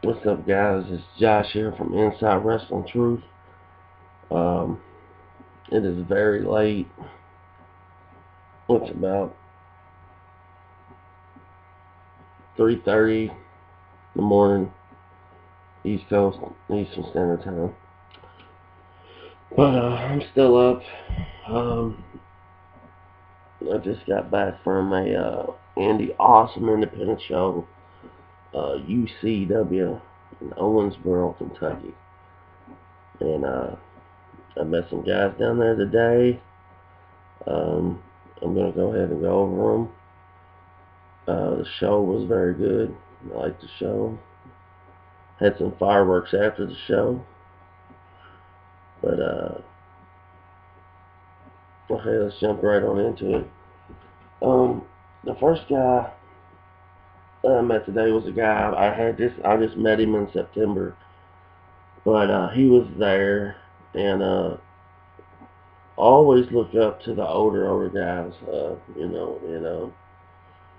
What's up, guys? It's Josh here from Inside Wrestling Truth. Um, it is very late. It's about 3:30 in the morning, East Coast, Eastern Standard Time. But I'm still up. Um, I just got back from a Andy Awesome independent show, UCW in Owensboro, Kentucky, and I met some guys down there today. I'm gonna go ahead and go over them. The show was very good. I liked the show. Had some fireworks after the show. But, okay, let's jump right on into it. The first guy that I met today was a guy I just met him in September. But, he was there, and, always look up to the older guys, and,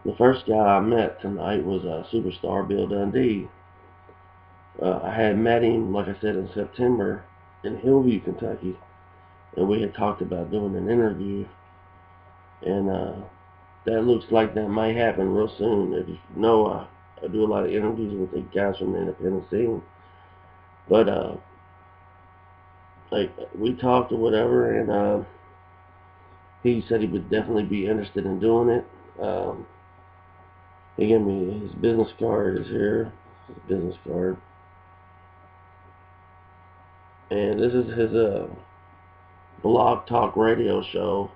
the first guy I met tonight was Superstar Bill Dundee. I had met him, like I said, in September in Hillview, Kentucky, and we had talked about doing an interview, and that looks like that may happen real soon. If you know, I do a lot of interviews with the guys from the independent scene, but like we talked or whatever, and he said he would definitely be interested in doing it. He gave me his business card is here, his business card. And this is his blog talk radio show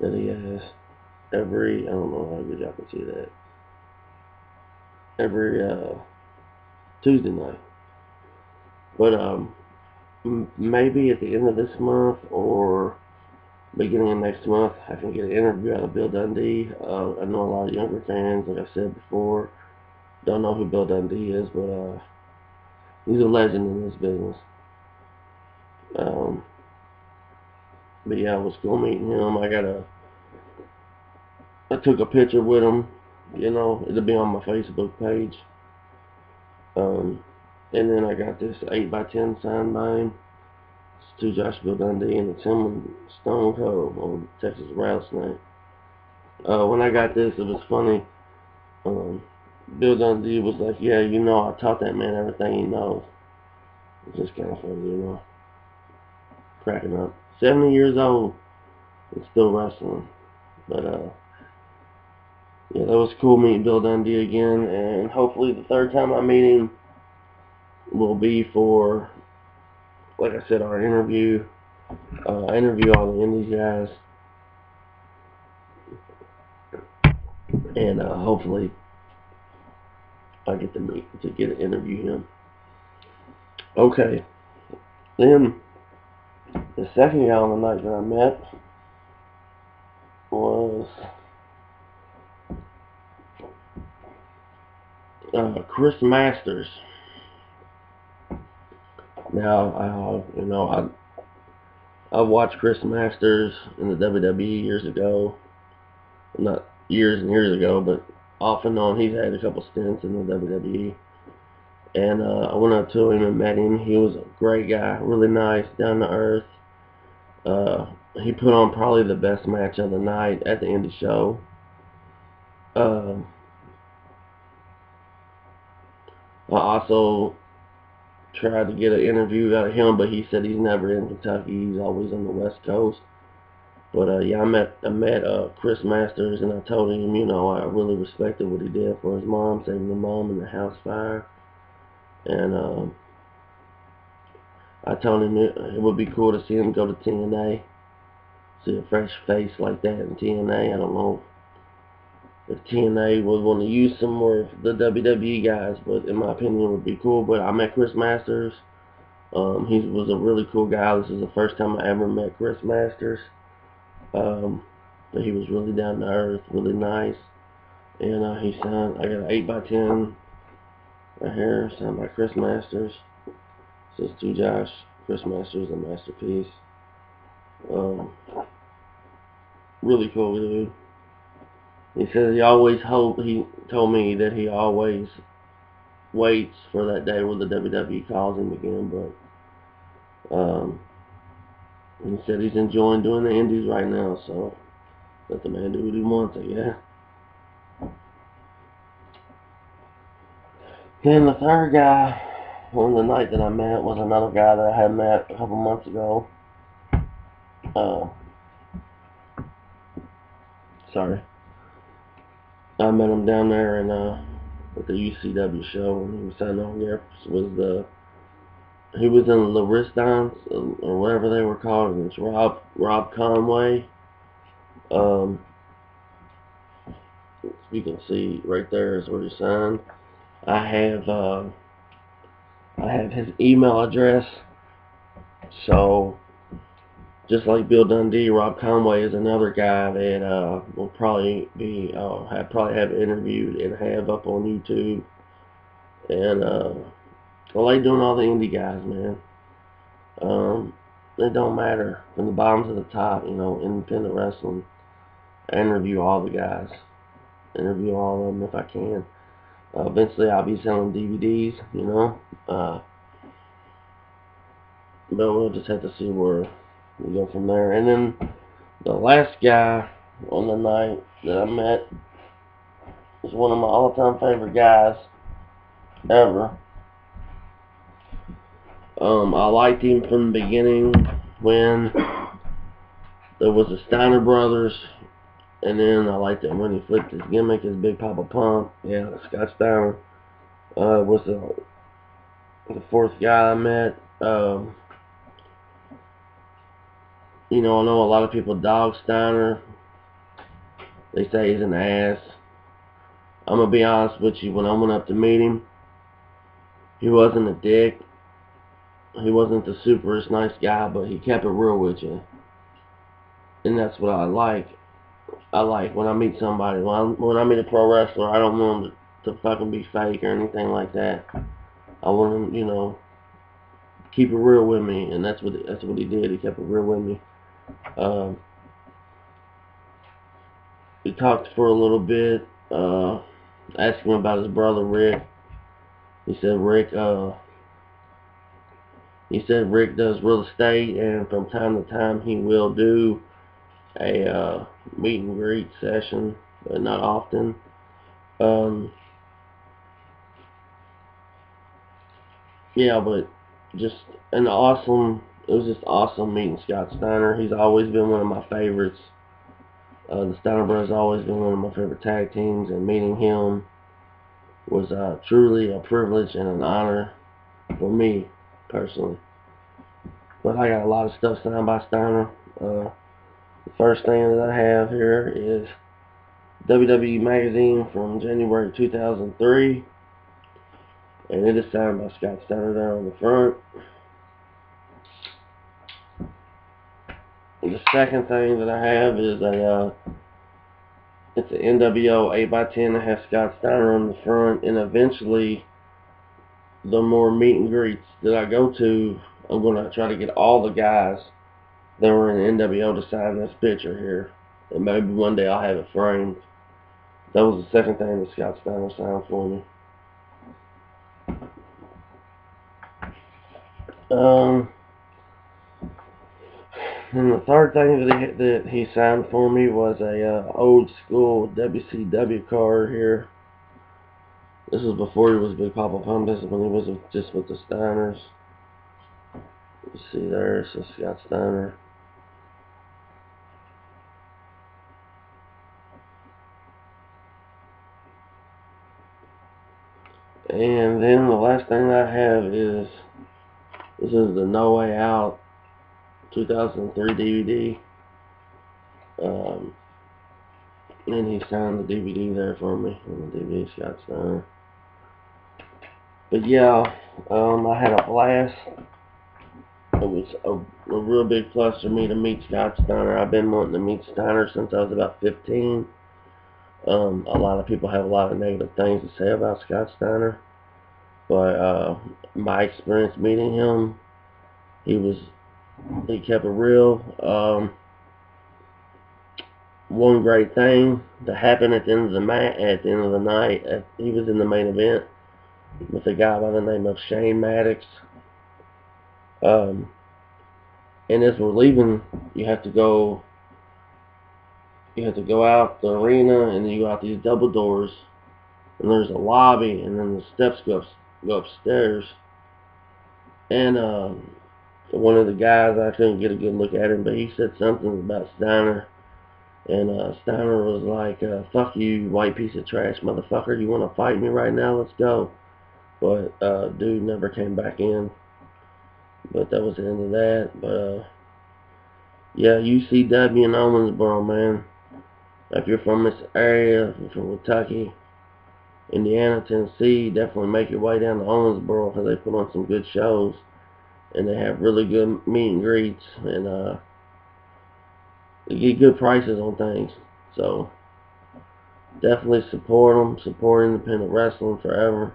that he has every, I don't know how good y'all can see that, every Tuesday night. But maybe at the end of this month or beginning of next month, I can get an interview out of Bill Dundee. I know a lot of younger fans, like I said before, don't know who Bill Dundee is, but he's a legend in this business. But yeah, it was cool meeting him. I took a picture with him. It'll be on my Facebook page. And then I got this 8x10 signed by him. It's to Josh Bill Dundee, and it's him and Stone Cold on Texas Rattlesnake. When I got this, it was funny. Bill Dundee was like, yeah, I taught that man everything he knows. It's just kind of funny, cracking up. 70 years old and still wrestling. But, yeah, that was cool meeting Bill Dundee again, and hopefully the third time I meet him will be for, like I said, our interview. I interview all the indies guys, and hopefully I get to interview him. Okay, then the second guy on the night that I met was Chris Masters. Now, I watched Chris Masters in the WWE years ago. Not years and years ago, but off and on. He's had a couple stints in the WWE. And I went up to him and met him. He was a great guy, really nice, down to earth. He put on probably the best match of the night at the indie show. I also tried to get an interview out of him, but he said he's never in Kentucky. He's always on the West Coast. But yeah, I met Chris Masters, and I told him, I really respected what he did for his mom, saving the mom in the house fire. And I told him it would be cool to see him go to TNA, see a fresh face like that in TNA. I don't know if TNA would want to use some more of the WWE guys, but in my opinion, it would be cool. But I met Chris Masters. He was a really cool guy. This is the first time I ever met Chris Masters. But he was really down to earth, really nice. And he signed, I got an 8x10 right here, signed by Chris Masters. Says to Josh, Chris Masters, a masterpiece. Really cool dude. He says he told me that he always waits for that day when the WWE calls him again, but he said he's enjoying doing the indies right now, so let the man do what he wants, I guess. Then the third guy on the night that I met was another guy that I had met a couple months ago. Sorry. I met him down there in at the UCW show, and he was signing autographs. He was in the Wristons, or whatever they were called, and it's Rob Conway. You can see right there is where he signed. I have his email address. So just like Bill Dundee, Rob Conway is another guy that will probably be have interviewed and have up on YouTube. And I like doing all the indie guys, man. It don't matter from the bottom to the top, independent wrestling. I interview all the guys. Interview all of them if I can. Eventually I'll be selling DVDs, but we'll just have to see where we go from there. And then the last guy on the night that I met is one of my all-time favorite guys ever. I liked him from the beginning when there was the Steiner brothers, and then I liked it when he flipped his gimmick, his Big Poppa Pump. Yeah, Scott Steiner was the fourth guy I met. I know a lot of people dog Steiner. They say he's an ass. I'm going to be honest with you, when I went up to meet him, he wasn't a dick. He wasn't the superest nice guy, but he kept it real with you. And that's what I like. I like when I meet somebody, when I meet a pro wrestler, I don't want him to fucking be fake or anything like that. I want him, keep it real with me, and that's what he did. He kept it real with me. We talked for a little bit. Asked him about his brother Rick. He said Rick does real estate, and from time to time he will do a meet and greet session, but not often. Yeah, but just it was just awesome meeting Scott Steiner. He's always been one of my favorites. The Steiner Brothers have always been one of my favorite tag teams, and meeting him was truly a privilege and an honor for me, personally. But I got a lot of stuff signed by Steiner. The first thing that I have here is WWE Magazine from January 2003. And it is signed by Scott Steiner there on the front. And the second thing that I have is it's an NWO 8x10 that has Scott Steiner on the front. And eventually, the more meet and greets that I go to, I'm going to try to get all the guys that were in the NWO to sign this picture here. And maybe one day I'll have it framed. That was the second thing that Scott Steiner signed for me. And the third thing that he signed for me was a old school WCW card here. This was before he was Big Poppa Pump. This is when he was just with the Steiners. You see there, so Scott Steiner. And then the last thing I have is, this is the No Way Out 2003 DVD. And he signed the DVD there for me. On the DVD, Scott Steiner. But yeah, I had a blast. It was a real big plus for me to meet Scott Steiner. I've been wanting to meet Steiner since I was about 15. A lot of people have a lot of negative things to say about Scott Steiner. But my experience meeting him, he kept it real. One great thing that happened at the end of the night, he was in the main event. with a guy by the name of Shane Maddox. And as we're leaving, you have to go out the arena, and then you go out these double doors, and there's a lobby, and then the steps go upstairs. And one of the guys, I couldn't get a good look at him, but he said something about Steiner. And Steiner was like, fuck you, white piece of trash, motherfucker. You want to fight me right now? Let's go. But dude never came back in. But that was the end of that. But yeah, UCW in Owensboro, man. If you're from this area, if you're from Kentucky, Indiana, Tennessee, definitely make your way down to Owensboro, because they put on some good shows. And they have really good meet and greets. And they get good prices on things. So definitely support them. Support independent wrestling forever.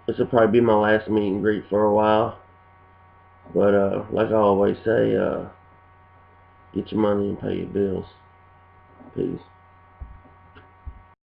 This will probably be my last meet and greet for a while. But like I always say, get your money and pay your bills. Peace.